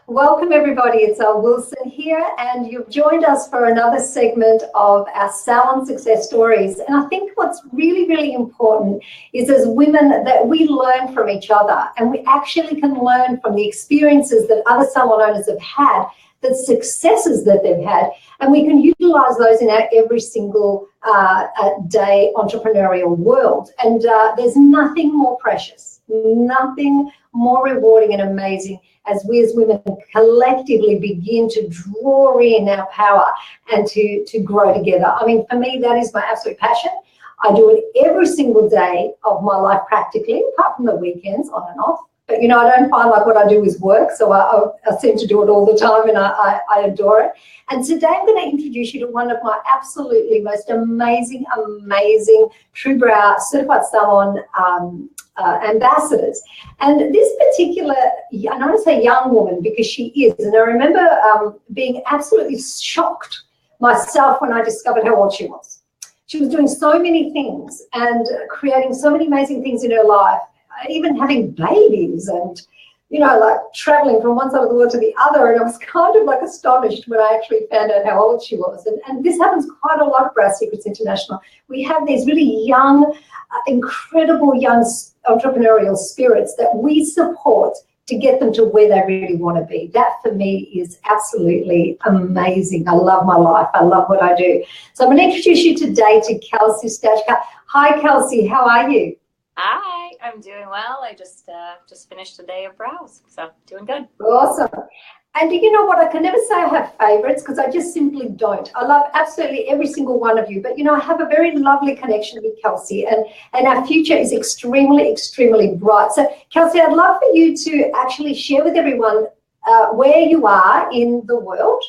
Welcome everybody, it's Wilson here, and you've joined us for another segment of our salon success stories. And I think what's really, really important is as women that we learn from each other, and we actually can learn from the experiences that other salon owners have had, the successes that they've had, and we can utilize those in our every single day entrepreneurial world. And there's nothing more precious, nothing more rewarding and amazing as we as women collectively begin to draw in our power and to grow together. I mean, for me, that is my absolute passion. I do it every single day of my life practically, apart from the weekends, on and off. But, you know, I don't find like what I do is work, so I seem to do it all the time, and I adore it. And today I'm going to introduce you to one of my absolutely most amazing TrueBrow Certified Salon ambassadors. And this particular, I don't want to say young woman because she is, and I remember being absolutely shocked myself when I discovered how old she was. She was doing so many things and creating so many amazing things in her life, even having babies and, you know, like traveling from one side of the world to the other. And I was kind of like astonished when I actually found out how old she was. And this happens quite a lot at Brow Secrets International. We have these really young, incredible young entrepreneurial spirits that we support to get them to where they really want to be. That for me is absolutely amazing. I love my life. I love what I do. So I'm going to introduce you today to Kelsey Stachka. Hi, Kelsey. How are you? Hi, I'm doing well. I just finished a day of brows, so doing good. Awesome. And you know what? I can never say I have favorites because I just simply don't. I love absolutely every single one of you. But, you know, I have a very lovely connection with Kelsey, and our future is extremely, extremely bright. So, Kelsey, I'd love for you to actually share with everyone where you are in the world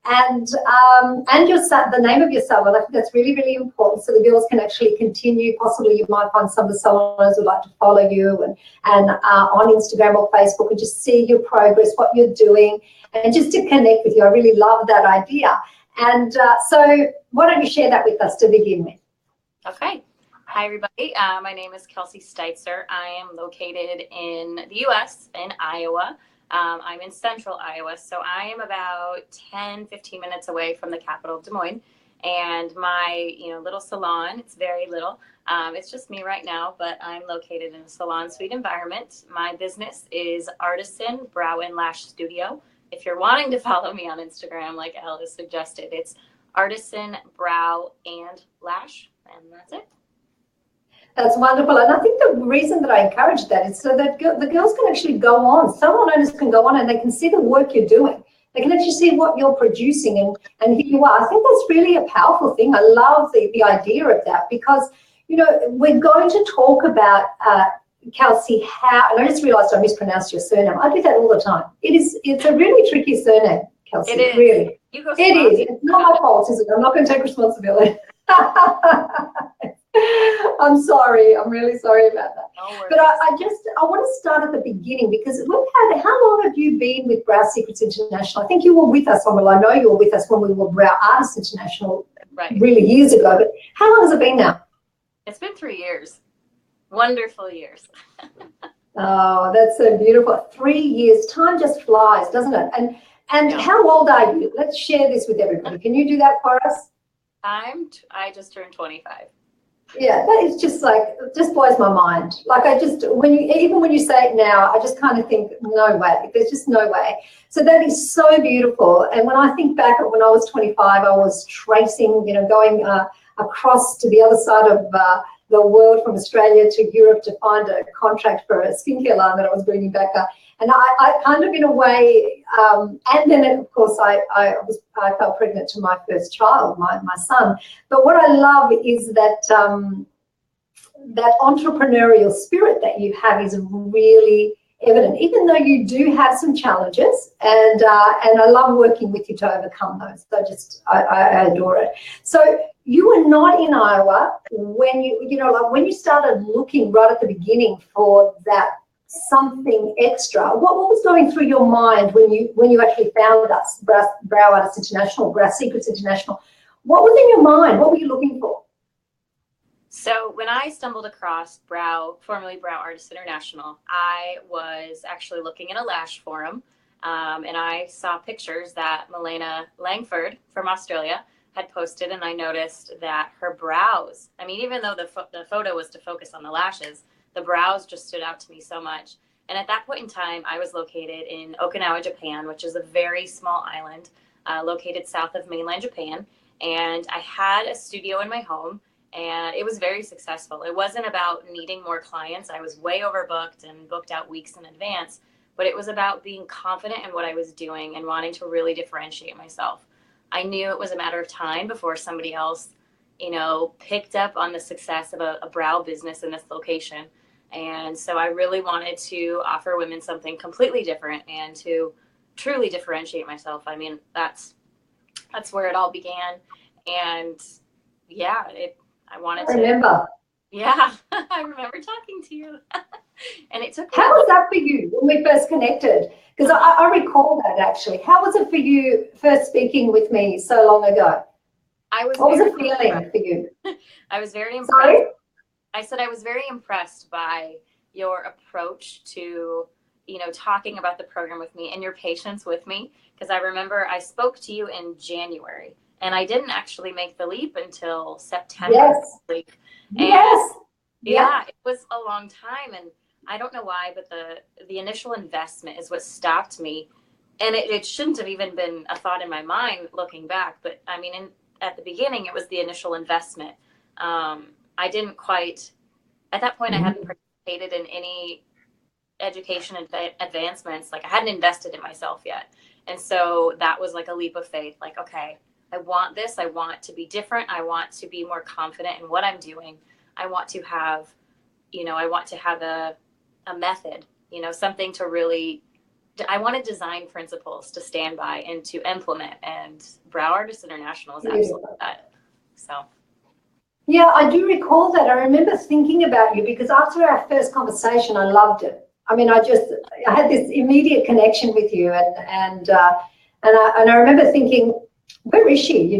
and the name of your salon. I think that's really, really important so the girls can actually continue. Possibly you might find some of the salons would like to follow you and on Instagram or Facebook and just see your progress, what you're doing, and just to connect with you. I really love that idea. And so why don't you share that with us to begin with? Okay. Hi, everybody. My name is Kelsey Steitzer. I am located in the U.S. in Iowa. I'm in central Iowa, so I am about 10-15 minutes away from the capital of Des Moines. And my, little salon, it's very little. It's just me right now, but I'm located in a salon suite environment. My business is Artisan Brow and Lash Studio. If you're wanting to follow me on Instagram, like Alice suggested, it's Artisan Brow and Lash, and that's it. That's wonderful. And I think the reason that I encourage that is so that the girls can actually go on. Salon owners can go on and they can see the work you're doing. They can actually see what you're producing and who you are. I think that's really a powerful thing. I love the idea of that because, you know, we're going to talk about, Kelsey, how, and I just realized I mispronounced your surname. I do that all the time. It's a really tricky surname, Kelsey. It is. Really. You go it is. It's not my fault, is it? I'm not going to take responsibility. I'm sorry. I'm really sorry about that. No but I want to start at the beginning because how long have you been with Brow Secrets International? I think you were with us I know you were with us when we were Brow Artists International really years ago, but how long has it been now? It's been 3 years. Wonderful years. Oh, that's so beautiful. 3 years. Time just flies, doesn't it? And how old are you? Let's share this with everybody. Can you do that for us? I just turned 25. Yeah, that is just like, it just blows my mind. Like even when you say it now, I just kind of think, no way, there's just no way. So that is so beautiful. And when I think back at when I was 25, I was tracing, going across to the other side of the world from Australia to Europe to find a contract for a skincare line that I was bringing back up. And I kind of, in a way, and then, of course, I fell pregnant to my first child, my son. But what I love is that that entrepreneurial spirit that you have is really evident, even though you do have some challenges. And I love working with you to overcome those. I adore it. So you were not in Iowa when when you started looking right at the beginning for that something extra. What was going through your mind when you actually found us, Brow Artists International, Brow Secrets International? What was in your mind? What were you looking for? So when I stumbled across formerly Brow Artists International, I was actually looking in a lash forum, And I saw pictures that Milena Langford from Australia had posted, and I noticed that her brows, I mean, even though the photo was to focus on the lashes, the brows just stood out to me so much. And at that point in time, I was located in Okinawa, Japan, which is a very small island located south of mainland Japan. And I had a studio in my home, and it was very successful. It wasn't about needing more clients. I was way overbooked and booked out weeks in advance, but it was about being confident in what I was doing and wanting to really differentiate myself. I knew it was a matter of time before somebody else, picked up on the success of a brow business in this location. And so I really wanted to offer women something completely different and to truly differentiate myself. I mean, that's where it all began. And yeah, I wanted to. Remember. Yeah, I remember talking to you. And it took. How was that for you when we first connected? Because I recall that actually. How was it for you first speaking with me so long ago? What was the feeling for you? I was very impressed. Sorry? I said I was very impressed by your approach to, talking about the program with me and your patience with me. Because I remember I spoke to you in January, and I didn't actually make the leap until September. Yes. And yes. Yeah, it was a long time, and I don't know why, but the initial investment is what stopped me. And it shouldn't have even been a thought in my mind looking back. But I mean, at the beginning, it was the initial investment. I didn't quite, at that point, I hadn't participated in any education advancements. Like I hadn't invested in myself yet. And so that was like a leap of faith. Like, okay, I want this. I want to be different. I want to be more confident in what I'm doing. I want to have, a method, something to really, I wanted design principles to stand by and to implement, and Brow Artists International is absolutely that. So. Yeah, I do recall that. I remember thinking about you because after our first conversation, I loved it. I mean, I had this immediate connection with you, and I remember thinking, where is she?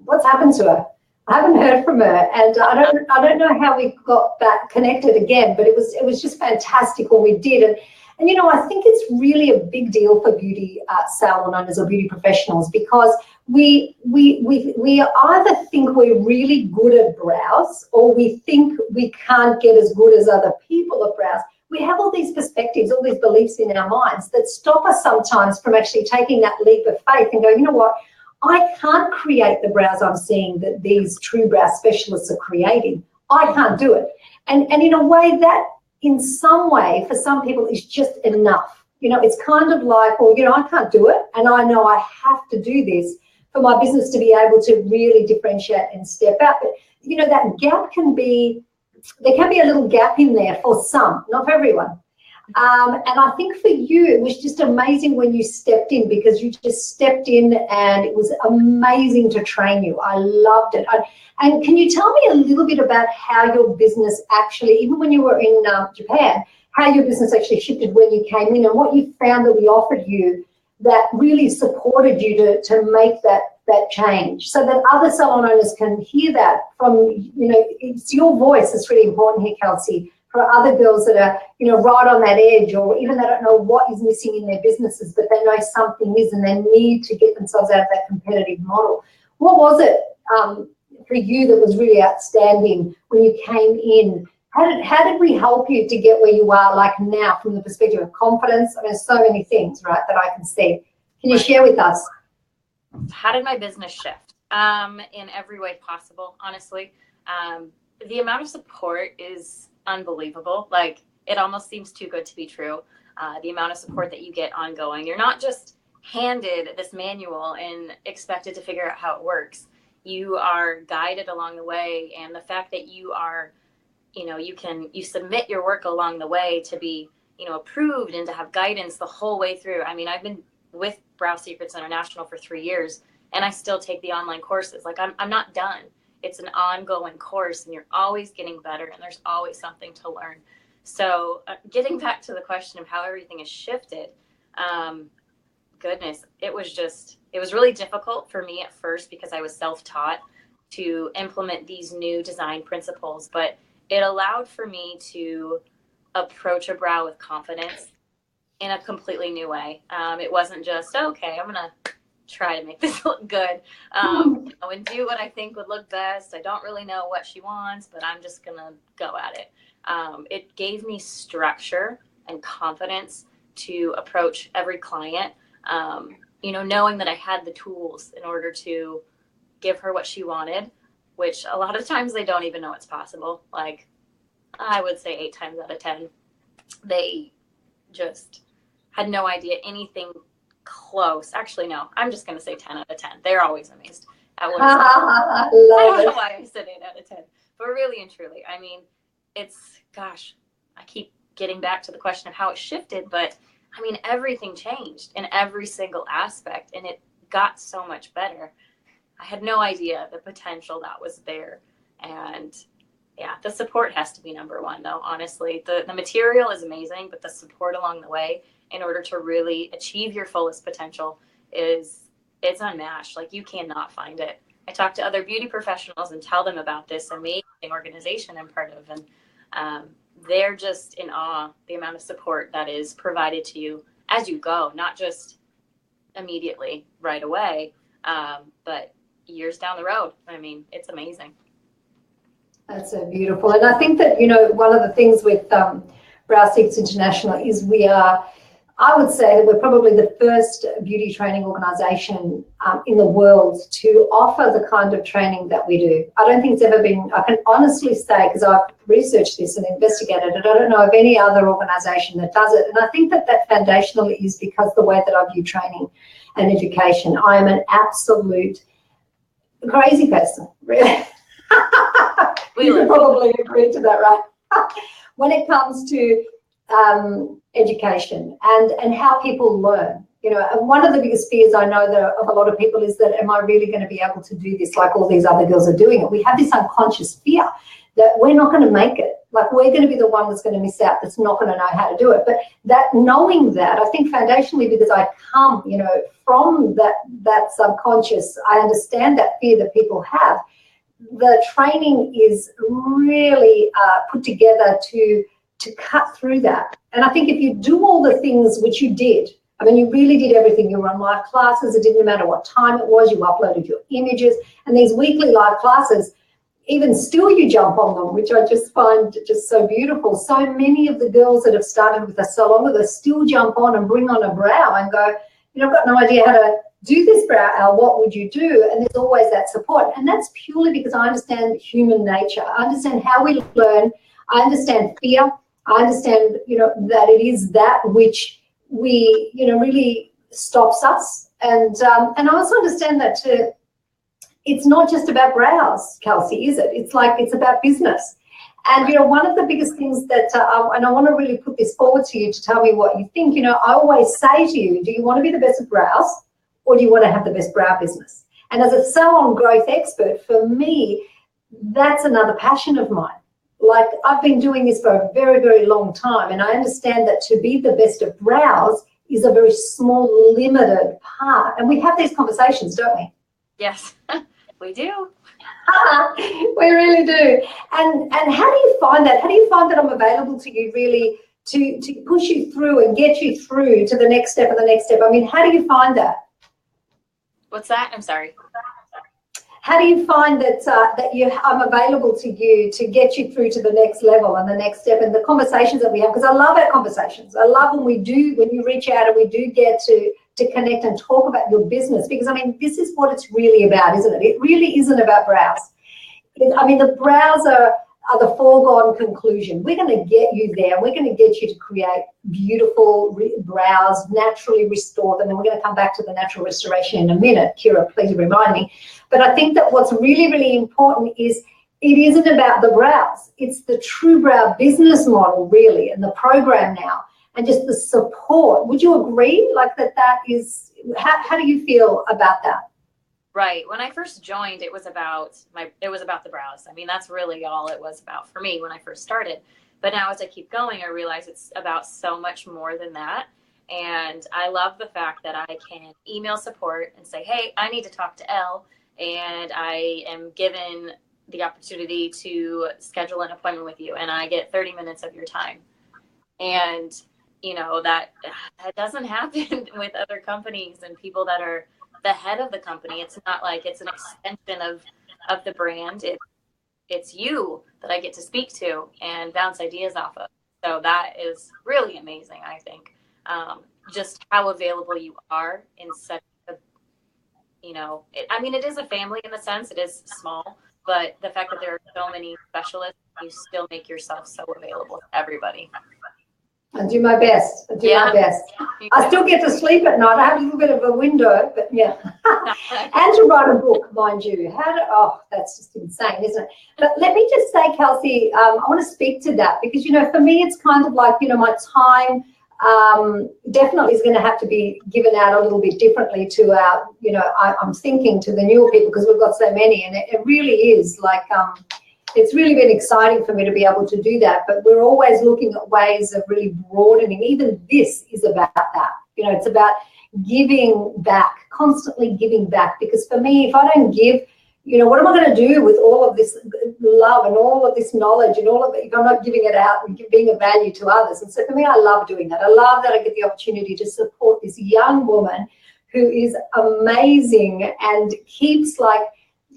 What's happened to her? I haven't heard from her, and I don't know how we got back connected again, but it was just fantastic when we did. And I think it's really a big deal for beauty salon owners or beauty professionals because we either think we're really good at brows or we think we can't get as good as other people at brows. We have all these perspectives, all these beliefs in our minds that stop us sometimes from actually taking that leap of faith and go, you know what? I can't create the brows I'm seeing that these TrueBrow specialists are creating. I can't do it. And in a way that, in some way, for some people, is just enough. It's kind of like, well, I can't do it, and I know I have to do this for my business to be able to really differentiate and step out. But, that gap there can be a little gap in there for some, not for everyone. And I think for you, it was just amazing when you stepped in because you just stepped in and it was amazing to train you. I loved it. And can you tell me a little bit about how your business actually, even when you were in Japan, how your business actually shifted when you came in and what you found that we offered you that really supported you to make that change so that other salon owners can hear that from, it's your voice that's really important here, Kelsey, for other girls that are, right on that edge or even they don't know what is missing in their businesses, but they know something is and they need to get themselves out of that competitive model. What was it for you that was really outstanding when you came in? How did we help you to get where you are like now from the perspective of confidence? I mean, there's so many things, right, that I can see. Can you share with us? How did my business shift? In every way possible, honestly. The amount of support is unbelievable. Like, it almost seems too good to be true. The amount of support that you get ongoing. You're not just handed this manual and expected to figure out how it works. You are guided along the way, and the fact that you are, you submit your work along the way to be, approved and to have guidance the whole way through. I mean, I've been with Brow Secrets International for 3 years, and I still take the online courses. Like, I'm not done. It's an ongoing course, and you're always getting better, and there's always something to learn. So getting back to the question of how everything has shifted, goodness, it was really difficult for me at first because I was self-taught to implement these new design principles, but it allowed for me to approach a brow with confidence in a completely new way. It wasn't just, okay, I'm going to try to make this look good, and do what I think would look best. I don't really know what she wants, but I'm just going to go at it. It gave me structure and confidence to approach every client, knowing that I had the tools in order to give her what she wanted, which a lot of times they don't even know it's possible. Like, I would say 8 times out of 10, they just had no idea anything close. Actually, no, I'm just going to say 10 out of 10. They're always amazed at what I don't know why I said 8 out of 10, but really and truly, I mean, gosh, I keep getting back to the question of how it shifted, but I mean, everything changed in every single aspect, and it got so much better. I had no idea the potential that was there. And yeah, the support has to be number one, though, honestly. The material is amazing, but the support along the way in order to really achieve your fullest potential it's unmatched. Like, you cannot find it. I talk to other beauty professionals and tell them about this amazing organization I'm part of, and they're just in awe the amount of support that is provided to you as you go, not just immediately right away, but years down the road. I mean, it's amazing. That's so beautiful. And I think that, one of the things with Brow Secrets International is I would say that we're probably the first beauty training organisation in the world to offer the kind of training that we do. I don't think it's ever been, I can honestly say, because I've researched this and investigated it, I don't know of any other organisation that does it. And I think that foundationally is because the way that I view training and education. I am an absolute crazy person, really. You can probably agree to that, right? When it comes to education and how people learn, and one of the biggest fears I know that of a lot of people is that, am I really going to be able to do this like all these other girls are doing it? We have this unconscious fear that we're not going to make it. Like, we're going to be the one that's going to miss out, that's not going to know how to do it. But knowing that, I think foundationally, because I come, from that subconscious, I understand that fear that people have. The training is really put together to cut through that. And I think if you do all the things which you did, I mean, you really did everything. You were on live classes. It didn't matter what time it was. You uploaded your images. And these weekly live classes, even still you jump on them, which I just find just so beautiful. So many of the girls that have started with us so long ago still jump on and bring on a brow and go, I've got no idea how to do this brow, Al, what would you do? And there's always that support. And that's purely because I understand human nature. I understand how we learn. I understand fear. I understand, that it is that which we, really stops us. And I also understand that it's not just about brows, Kelsey, is it? It's about business. And, one of the biggest things that, and I want to really put this forward to you to tell me what you think, I always say to you, do you want to be the best at brows, or do you want to have the best brow business? And as a salon growth expert, for me, that's another passion of mine. Like, I've been doing this for a very, very long time, and I understand that to be the best at brows is a very small, limited part. And we have these conversations, don't we? Yes, we do. We really do. And how do you find that? How do you find that I'm available to you, really, to push you through and get you through to the next step and the next step? I mean, how do you find that? What's that? I'm sorry. How do you find that I'm available to you to get you through to the next level and the next step and the conversations that we have? Because I love our conversations. I love when you reach out and we do get to connect and talk about your business, because, I mean, this is what it's really about, isn't it? It really isn't about brows. The brows are the foregone conclusion. We're going to get you there. We're going to get you to create beautiful brows, naturally restore them, and we're going to come back to the natural restoration in a minute. Kira, please remind me. But I think that what's really, really important is it isn't about the brows. It's the TrueBrow business model, really, and the program now, and just the support. Would you agree? Like that is, how do you feel about that? Right. When I first joined, it was about the brows. I mean, that's really all it was about for me when I first started. But now as I keep going, I realize it's about so much more than that. And I love the fact that I can email support and say, hey, I need to talk to Elle. And I am given the opportunity to schedule an appointment with you. And I get 30 minutes of your time. And you know, that doesn't happen with other companies and people that are the head of the company. It's not like it's an extension of the brand. It's you that I get to speak to and bounce ideas off of. So that is really amazing, I think. Just how available you are in such a, you know, I mean, it is a family in the sense, it is small, but the fact that there are so many specialists, you still make yourself so available to everybody. I do my best. I do my best. I still get to sleep at night. I have a little bit of a window, but yeah. And to write a book, mind you. Oh, that's just insane, isn't it? But let me just say, Kelsey, I want to speak to that because, you know, for me, it's kind of like, you know, my time definitely is going to have to be given out a little bit differently to our, you know, I'm thinking to the newer people because we've got so many, and it really is like, it's really been exciting for me to be able to do that, but we're always looking at ways of really broadening. Even this is about that. You know, it's about giving back, constantly giving back, because for me, if I don't give, you know, what am I going to do with all of this love and all of this knowledge and all of it if I'm not giving it out and being of value to others? And so for me, I love doing that. I love that I get the opportunity to support this young woman who is amazing and keeps like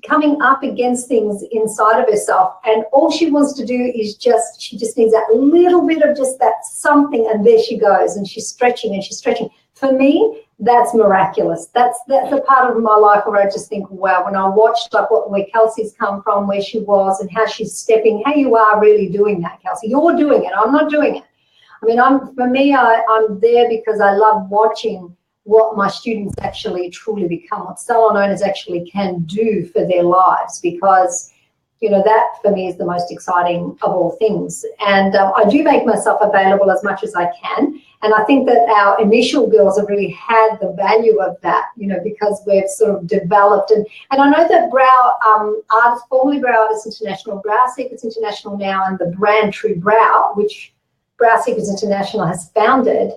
coming up against things inside of herself, and all she wants to do is she just needs that little bit of just that something, and there she goes, and she's stretching and she's stretching. For me, that's miraculous. That's the part of my life where I just think, wow, when I watched like where Kelsey's come from, where she was and how she's stepping, how you are really doing that, Kelsey. You're doing it. I'm not doing it. I mean, I'm there because I love watching what my students actually truly become, what salon owners actually can do for their lives, because, you know, that for me is the most exciting of all things. And I do make myself available as much as I can. And I think that our initial girls have really had the value of that, you know, because we've sort of developed. And I know that formerly Brow Artists International, Brow Secrets International now, and the brand TrueBrow, which Brow Secrets International has founded,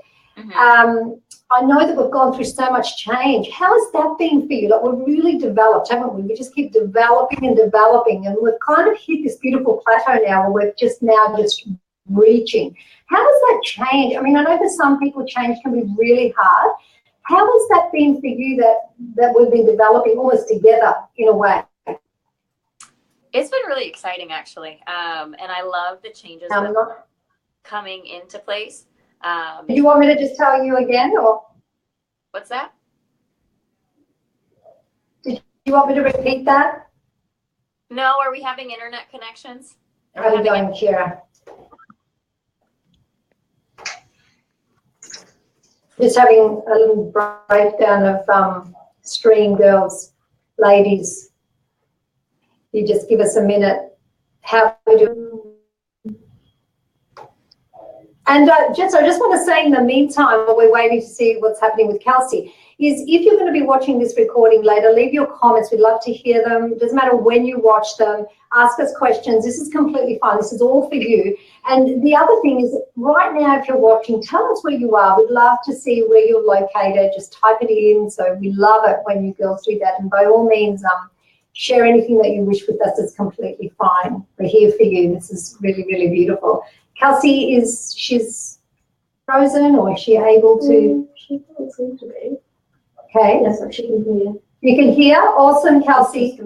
I know that we've gone through so much change. How has that been for you? Like, we've really developed, haven't we? We just keep developing and developing, and we've kind of hit this beautiful plateau now where we're just reaching. How has that changed? I mean, I know for some people change can be really hard. How has that been for you that we've been developing almost together in a way? It's been really exciting, actually. And I love the changes coming into place. Do you want me to just tell you again, or? What's that? Did you want me to repeat that? No, are we having internet connections? How are you going, Kira? Just having a little breakdown of stream, girls, ladies. You just give us a minute. How are we doing? And I just want to say in the meantime, while we're waiting to see what's happening with Kelsey, is if you're going to be watching this recording later, leave your comments. We'd love to hear them. It doesn't matter when you watch them. Ask us questions. This is completely fine. This is all for you. And the other thing is, right now, if you're watching, tell us where you are. We'd love to see where you're located. Just type it in. So we love it when you girls do that. And by all means, share anything that you wish with us. It's completely fine. We're here for you. This is really, really beautiful. Kelsey, she's frozen, or is she able to? She doesn't seem to be. Okay. Yes, she can hear. You can hear? Awesome, Kelsey.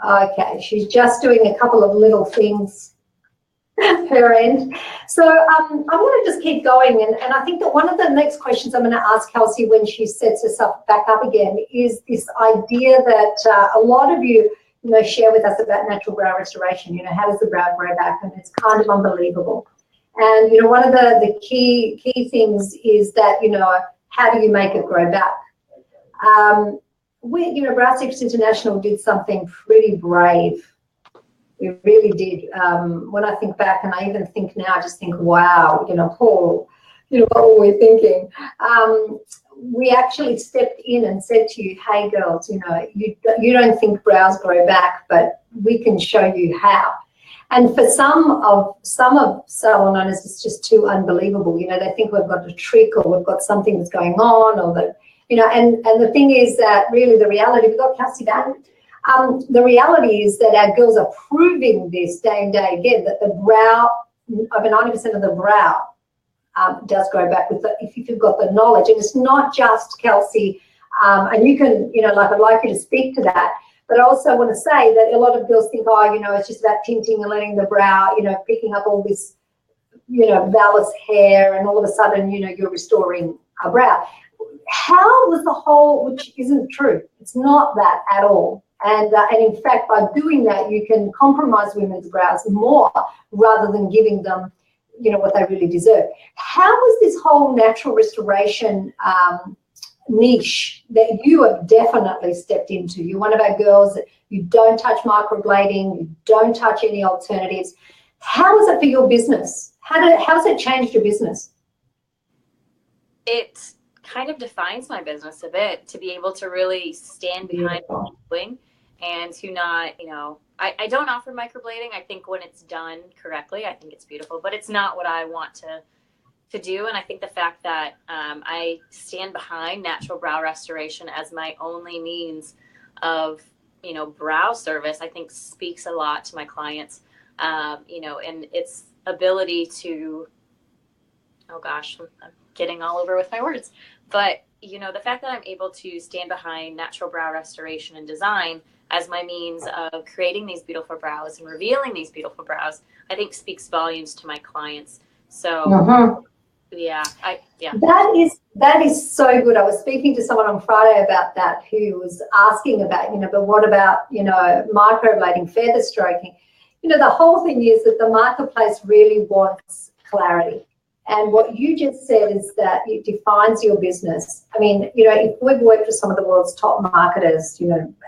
Okay, she's just doing a couple of little things her end. So I'm going to just keep going, and I think that one of the next questions I'm going to ask Kelsey when she sets herself back up again is this idea that a lot of you share with us about natural brow restoration. How does the brow grow back? And it's kind of unbelievable. And, one of the key things is that, how do you make it grow back? Brow Secrets International did something pretty brave. We really did. When I think back, and I even think now, I just think, wow, Paul, what were we thinking? We actually stepped in and said to you, hey girls, you don't think brows grow back, but we can show you how. And for some of salon owners, it's just too unbelievable. They think we've got a trick, or we've got something that's going on, or that, and the thing is that really the reality, we've got Kelsey back. The reality is that our girls are proving this day and day again, that the brow, over 90% of the brow does grow back if you've got the knowledge. And it's not just, Kelsey, and you can, like I'd like you to speak to that, but I also want to say that a lot of girls think, oh, it's just about tinting and letting the brow, picking up all this, vellus hair, and all of a sudden, you're restoring a brow. How was the whole, which isn't true, it's not that at all. And in fact, by doing that, you can compromise women's brows more rather than giving them, what they really deserve. How was this whole natural restoration niche that you have definitely stepped into? You're one of our girls that you don't touch microblading, you don't touch any alternatives. How is it for your business? How's it changed your business? It kind of defines my business a bit, to be able to really stand behind what I'm doing and to not, I don't offer microblading. I think when it's done correctly, I think it's beautiful, but it's not what I want to do. And I think the fact that I stand behind natural brow restoration as my only means of, brow service, I think speaks a lot to my clients, and its ability to, oh gosh, I'm getting all over with my words. But, the fact that I'm able to stand behind natural brow restoration and design as my means of creating these beautiful brows and revealing these beautiful brows, I think speaks volumes to my clients. So, yeah. That is so good. I was speaking to someone on Friday about that, who was asking about, but what about, microblading, feather stroking? The whole thing is that the marketplace really wants clarity. And what you just said is that it defines your business. I mean, if we've worked with some of the world's top marketers,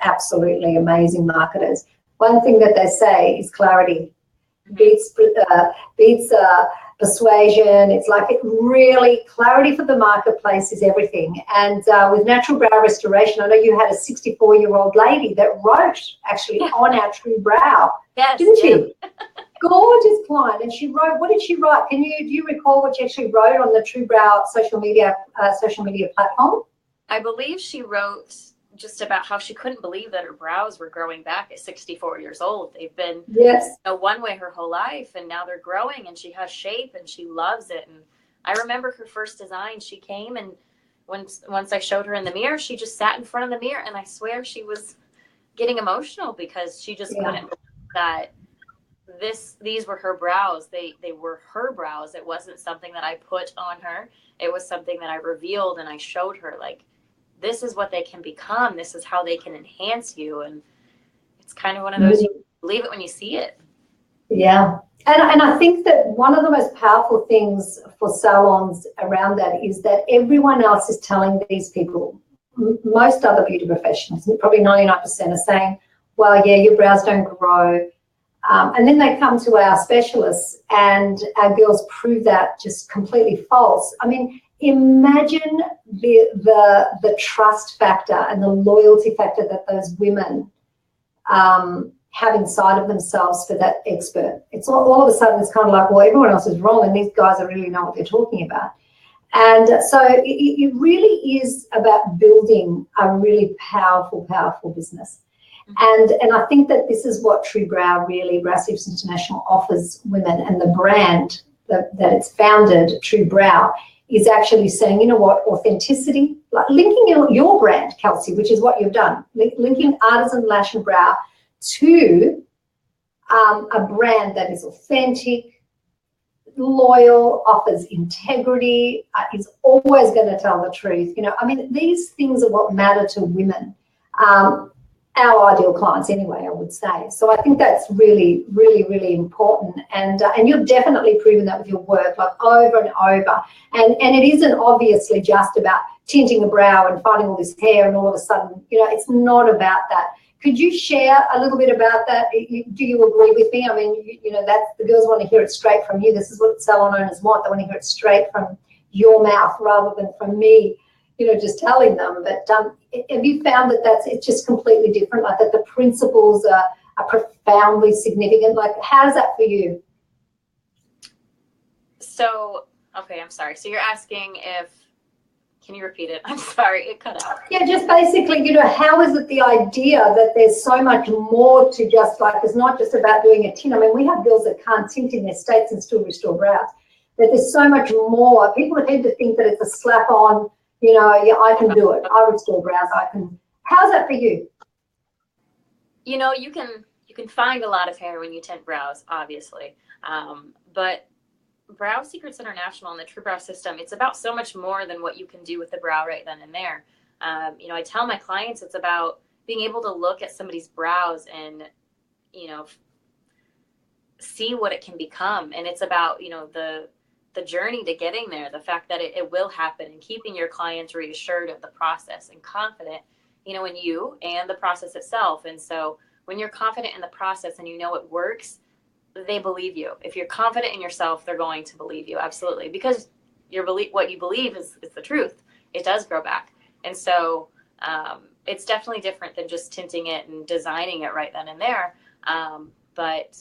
absolutely amazing marketers, one thing that they say is clarity beats persuasion. It's like really clarity for the marketplace is everything. And with natural brow restoration, I know you had a 64-year-old lady that wrote actually on our TrueBrow, didn't she? Gorgeous client, and she wrote. What did she write? Do you recall what she actually wrote on the TrueBrow social media platform? I believe she wrote just about how she couldn't believe that her brows were growing back at 64 years old. They've been one way her whole life, and now they're growing, and she has shape, and she loves it. And I remember her first design. She came, and once I showed her in the mirror, she just sat in front of the mirror, and I swear she was getting emotional because she just couldn't believe that these were her brows. They were her brows. It wasn't something that I put on her. It was something that I revealed, and I showed her, like, this is what they can become. This is how they can enhance you. And it's kind of one of those, you believe it when you see it. Yeah. And I think that one of the most powerful things for salons around that is that everyone else is telling these people, most other beauty professionals, probably 99% are saying, well, yeah, your brows don't grow. And then they come to our specialists, and our girls prove that just completely false. I mean, imagine the trust factor and the loyalty factor that those women have inside of themselves for that expert. It's all of a sudden, it's kind of like, well, everyone else is wrong, and these guys really know what they're talking about. And so it really is about building a really powerful business. And I think that this is what TrueBrow really, Brow Secrets International, offers women, and the brand that it's founded, TrueBrow, is actually saying, you know what, authenticity, like linking your brand, Kelsey, which is what you've done, linking Artisan Lash and Brow to a brand that is authentic, loyal, offers integrity, is always going to tell the truth. I mean, these things are what matter to women. Our ideal clients anyway, I would say. So I think that's really, really, really important. And you've definitely proven that with your work, like over and over. And it isn't obviously just about tinting a brow and finding all this hair and all of a sudden, it's not about that. Could you share a little bit about that? Do you agree with me? I mean, that's, the girls want to hear it straight from you. This is what salon owners want. They want to hear it straight from your mouth rather than from me, just telling them. But have you found that it's just completely different, like that the principles are profoundly significant? Like, how is that for you? So, okay, I'm sorry. So you're asking can you repeat it? I'm sorry, it cut out. Yeah, just basically, how is it the idea that there's so much more to just like, it's not just about doing a tint. I mean, we have girls that can't tint in their states and still restore brows. that there's so much more. People tend to think that it's a slap on, you know, yeah, I can do it. I restore brows. I can. How's that for you? You know, you can find a lot of hair when you tint brows, obviously. But Brow Secrets International and the TrueBrow system, it's about so much more than what you can do with the brow right then and there. You know, I tell my clients it's about being able to look at somebody's brows and, you know, see what it can become. And it's about, you know, the journey to getting there, the fact that it will happen, and keeping your clients reassured of the process and confident, you know, in you and the process itself. And so when you're confident in the process and you know it works, they believe you. If you're confident in yourself, they're going to believe you. Absolutely. Because what you believe is the truth. It does grow back. And so it's definitely different than just tinting it and designing it right then and there. But,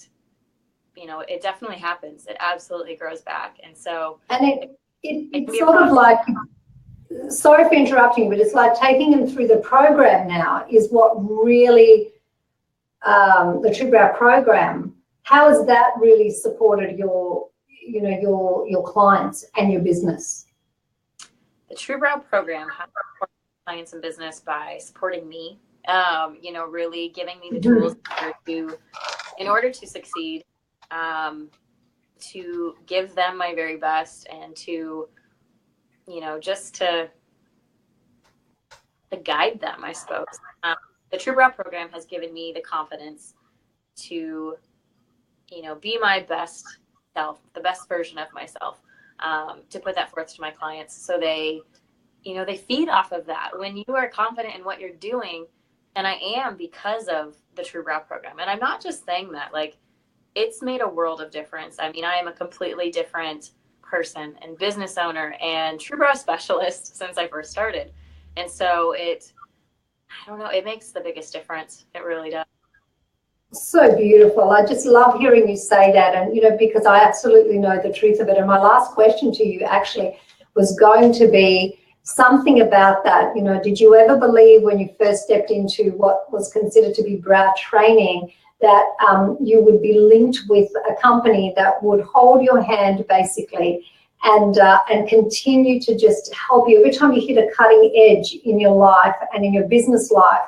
you know, it definitely happens. It absolutely grows back. And so. And it's sort of like, sorry for interrupting, but it's like taking them through the program now is what really, the TrueBrow program, how has that really supported your, you know, your clients and your business? The TrueBrow program has supported clients and business by supporting me, you know, really giving me the tools in order to succeed, to give them my very best, and to, you know, just to guide them, I suppose. The TrueBrow program has given me the confidence to, you know, be my best self, the best version of myself, to put that forth to my clients. So they, you know, they feed off of that. When you are confident in what you're doing, and I am, because of the TrueBrow program. And I'm not just saying that, like, it's made a world of difference. I mean, I am a completely different person and business owner and TrueBrow specialist since I first started. And so I don't know, it makes the biggest difference. It really does. So beautiful. I just love hearing you say that, and, you know, because I absolutely know the truth of it. And my last question to you actually was going to be something about that. You know, did you ever believe when you first stepped into what was considered to be brow training that you would be linked with a company that would hold your hand basically and continue to just help you every time you hit a cutting edge in your life and in your business life,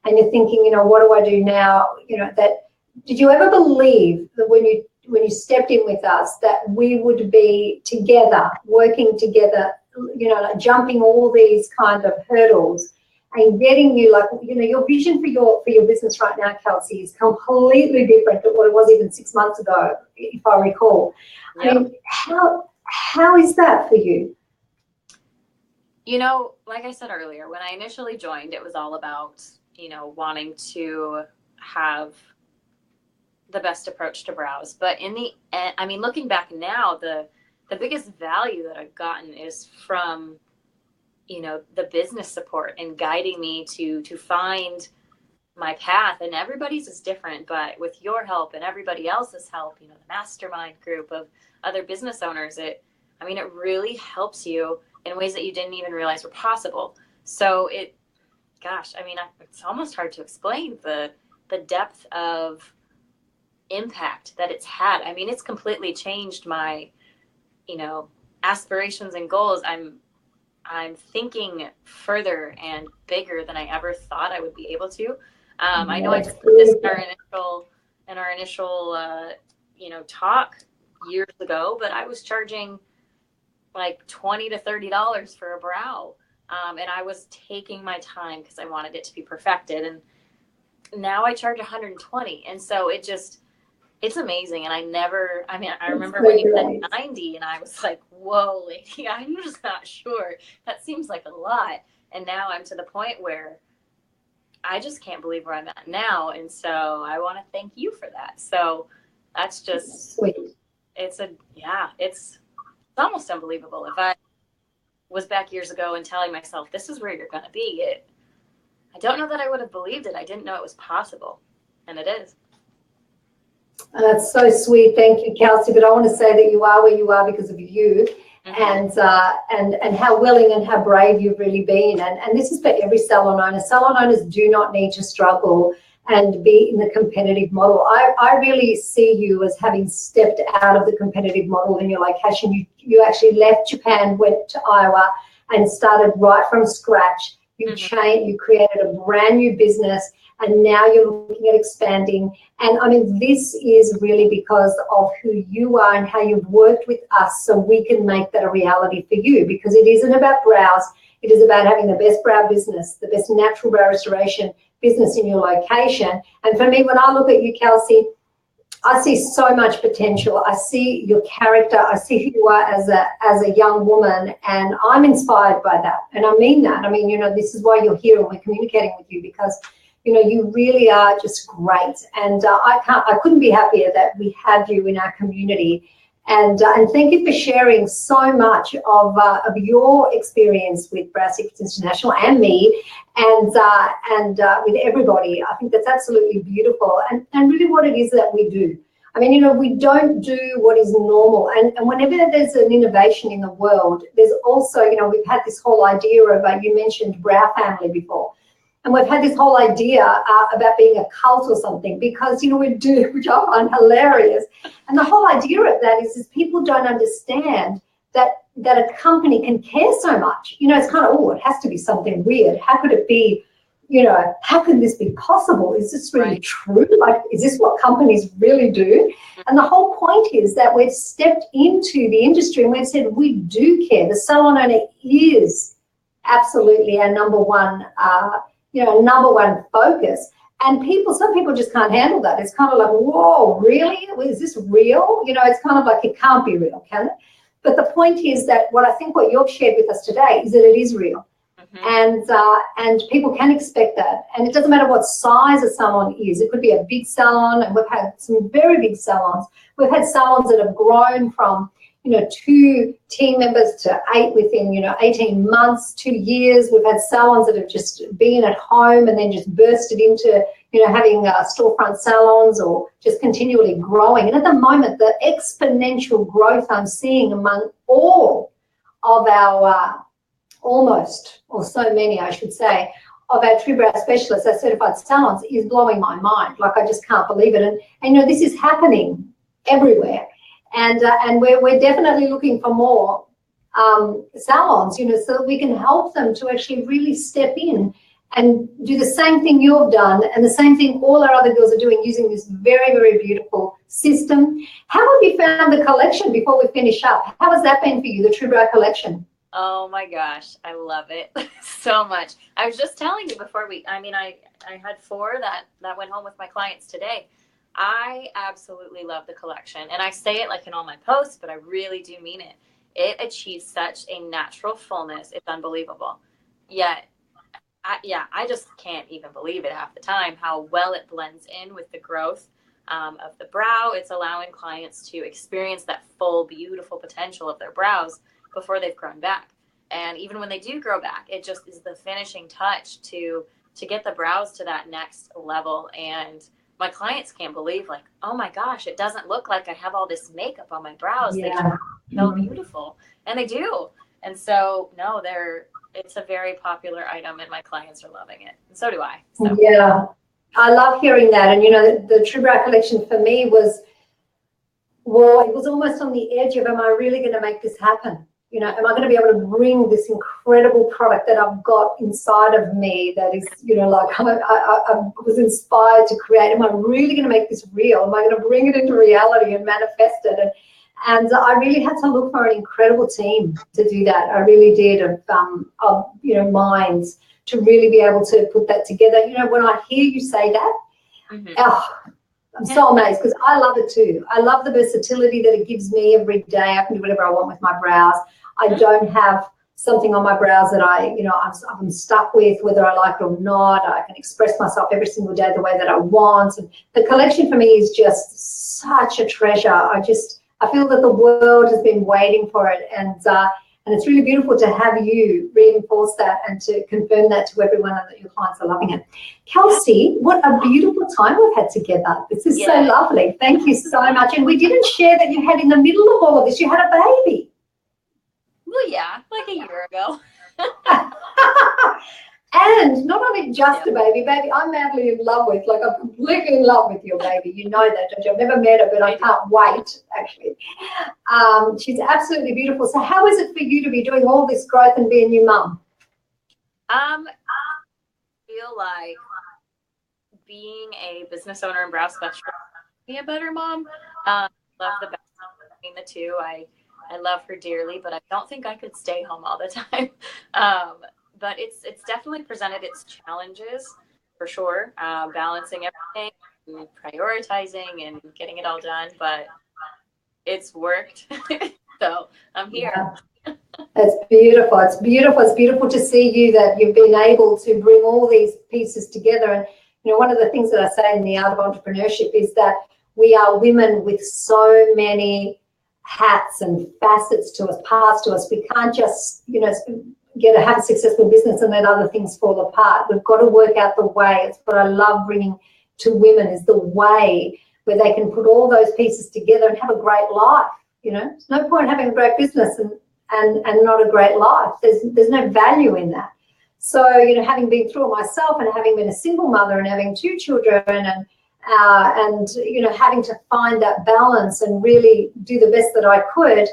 and you're thinking, you know, what do I do now? You know, that, did you ever believe that when you stepped in with us that we would be together, working together, you know, like jumping all these kind of hurdles and getting you, like, you know, your vision for your business right now, Kelsey, is completely different to what it was even 6 months ago, if I recall. Yep. I mean, how is that for you? You know, like I said earlier, when I initially joined, it was all about, you know, wanting to have the best approach to brows. But in the end, I mean, looking back now, the biggest value that I've gotten is from, you know, the business support and guiding me to find my path. And everybody's is different, but with your help and everybody else's help, you know, the mastermind group of other business owners, it really helps you in ways that you didn't even realize were possible. So gosh, I mean, it's almost hard to explain the depth of impact that it's had. I mean, it's completely changed my, you know, aspirations and goals. I'm thinking further and bigger than I ever thought I would be able to. I know I just put this in our initial you know, talk years ago, but I was charging like $20 to $30 for a brow. And I was taking my time because I wanted it to be perfected. And now I charge $120. And so it's amazing. And I remember when you said 90 and I was like, whoa, lady, I'm just not sure. That seems like a lot. And now I'm to the point where I just can't believe where I'm at now. And so I want to thank you for that. So that's just sweet. It's almost unbelievable. If I was back years ago and telling myself, this is where you're going to be, I don't know that I would have believed it. I didn't know it was possible. And it is. That's so sweet. Thank you, Kelsey. But I want to say that you are where you are because of you, and how willing and how brave you've really been. And this is for every salon owner. Salon owners do not need to struggle and be in the competitive model. I really see you as having stepped out of the competitive model in your location. You actually left Japan, went to Iowa, and started right from scratch. You changed, you created a brand new business, and now you're looking at expanding. And I mean, this is really because of who you are and how you've worked with us, so we can make that a reality for you, because it isn't about brows. It is about having the best brow business, the best natural brow restoration business in your location. And for me, when I look at you, Kelsey, I see so much potential. I see your character. I see who you are as a young woman, and I'm inspired by that. And I mean that. I mean, you know, this is why you're here and we're communicating with you, because, you know, you really are just great. And I couldn't be happier that we have you in our community. And thank you for sharing so much of your experience with Brow Secrets International and me, and with everybody. I think that's absolutely beautiful, and really what it is that we do. I mean, you know, we don't do what is normal, and whenever there's an innovation in the world, there's also, you know, we've had this whole idea of, you mentioned Brow Family before. And we've had this whole idea about being a cult or something, because, you know, we do, which I find hilarious. And the whole idea of that is people don't understand that a company can care so much. You know, it's kind of, oh, it has to be something weird. How could it be, you know, how can this be possible? Is this really true? Like, is this what companies really do? And the whole point is that we've stepped into the industry and we've said we do care. The salon owner is absolutely our number one number one focus. And some people just can't handle that. It's kind of like, whoa, really? Is this real? You know, it's kind of like, it can't be real, can it? But the point is that what you've shared with us today is that it is real. And people can expect that. And it doesn't matter what size a salon is. It could be a big salon, and we've had some very big salons. We've had salons that have grown from, you know, 2 team members to 8 within, you know, 18 months, 2 years. We've had salons that have just been at home and then just bursted into, you know, having storefront salons, or just continually growing. And at the moment, the exponential growth I'm seeing among all of our almost, or so many, I should say, of our TrueBrow specialists, our certified salons, is blowing my mind. Like, I just can't believe it. And you know, this is happening everywhere. And we're definitely looking for more salons, you know, so that we can help them to actually really step in and do the same thing you've done, and the same thing all our other girls are doing, using this very, very beautiful system. How have you found the collection before we finish up? How has that been for you, the TrueBrow collection? Oh my gosh, I love it so much. I was just telling you before I had 4 that went home with my clients today. I absolutely love the collection, and I say it like in all my posts, but I really do mean it. It achieves such a natural fullness. It's unbelievable. Yet, I just can't even believe it half the time, how well it blends in with the growth of the brow. It's allowing clients to experience that full, beautiful potential of their brows before they've grown back. And even when they do grow back, it just is the finishing touch to get the brows to that next level. And my clients can't believe, like, oh my gosh, it doesn't look like I have all this makeup on my brows. Yeah. They just so beautiful. And they do. And so, no, it's a very popular item, and my clients are loving it. And so do I. So. Yeah, I love hearing that. And, you know, the TrueBrow collection for me was, well, it was almost on the edge of, am I really going to make this happen? You know, am I going to be able to bring this incredible product that I've got inside of me that is, you know, like I was inspired to create? Am I really going to make this real? Am I going to bring it into reality and manifest it? And I really had to look for an incredible team to do that. I really did, of you know, minds to really be able to put that together. You know, when I hear you say that, I'm so amazed, because I love it too. I love the versatility that it gives me every day. I can do whatever I want with my brows. I don't have something on my brows that I'm stuck with, whether I like it or not. I can express myself every single day the way that I want. And the collection for me is just such a treasure. I feel that the world has been waiting for it, and it's really beautiful to have you reinforce that and to confirm that to everyone, and that your clients are loving it. Kelsey, what a beautiful time we've had together. This is so lovely. Thank you so much. And we didn't share that you had, in the middle of all of this, you had a baby. Well, yeah, like a year ago. and not only just a baby, I'm madly in love with, like I'm completely in love with your baby. You know that, don't you? I've never met her, but I can't wait, actually. She's absolutely beautiful. So how is it for you to be doing all this growth and be a new mum? I feel like being a business owner and brow specialist be a better mom. Love the balance between the two. I love her dearly, but I don't think I could stay home all the time. But it's definitely presented its challenges for sure. Balancing everything, and prioritizing, and getting it all done. But it's worked, so I'm here. Yeah. It's beautiful. It's beautiful. It's beautiful to see you that you've been able to bring all these pieces together. And you know, one of the things that I say in the art of entrepreneurship is that we are women with so many hats and facets to us, parts to us. We can't just, you know, have a successful business and let other things fall apart. We've got to work out the way. It's what I love bringing to women, is the way where they can put all those pieces together and have a great life. You know, there's no point having a great business and not a great life. There's no value in that. So, you know, having been through it myself and having been a single mother and having 2 children and you know, having to find that balance and really do the best that I could,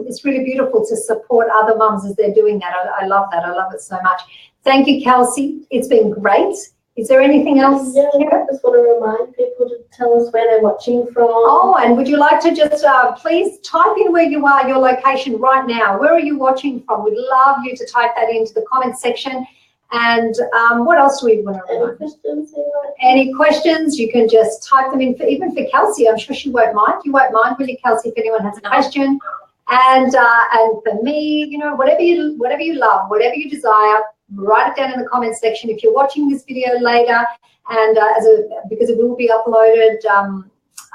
it's really beautiful to support other mums as they're doing that. I love that. I love it so much. Thank you, Kelsey. It's been great. Is there anything else? Yeah, I just want to remind people to tell us where they're watching from. Oh, and would you like to just please type in where you are, your location right now. Where are you watching from? We'd love you to type that into the comment section. And what else do we want to remind? Any questions? Any questions? You can just type them in, even for Kelsey. I'm sure she won't mind. You won't mind, will you, Kelsey, if anyone has a question? And for me, you know, whatever you love, whatever you desire, write it down in the comment section. If you're watching this video later, and because it will be uploaded,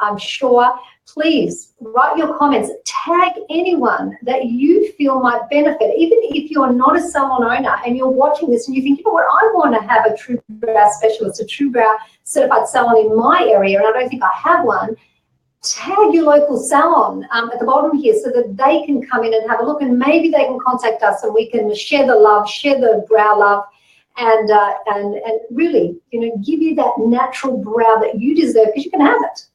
I'm sure, please write your comments. Tag anyone that you feel might benefit. Even if you're not a salon owner and you're watching this and you think, you know what, I want to have a TrueBrow specialist, a TrueBrow certified salon in my area, and I don't think I have one. Tag your local salon at the bottom here so that they can come in and have a look, and maybe they can contact us and we can share the love, share the brow love, and really, you know, give you that natural brow that you deserve, because you can have it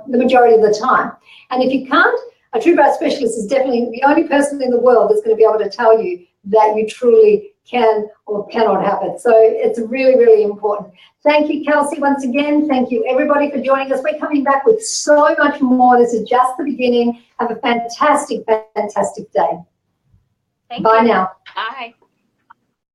the majority of the time. And if you can't, a TrueBrow specialist is definitely the only person in the world that's going to be able to tell you that you truly can or cannot have it. So it's really, really important. Thank you, Kelsey, once again. Thank you, everybody, for joining us. We're coming back with so much more. This is just the beginning. Have a fantastic, fantastic day. Thank Bye you. now. Bye.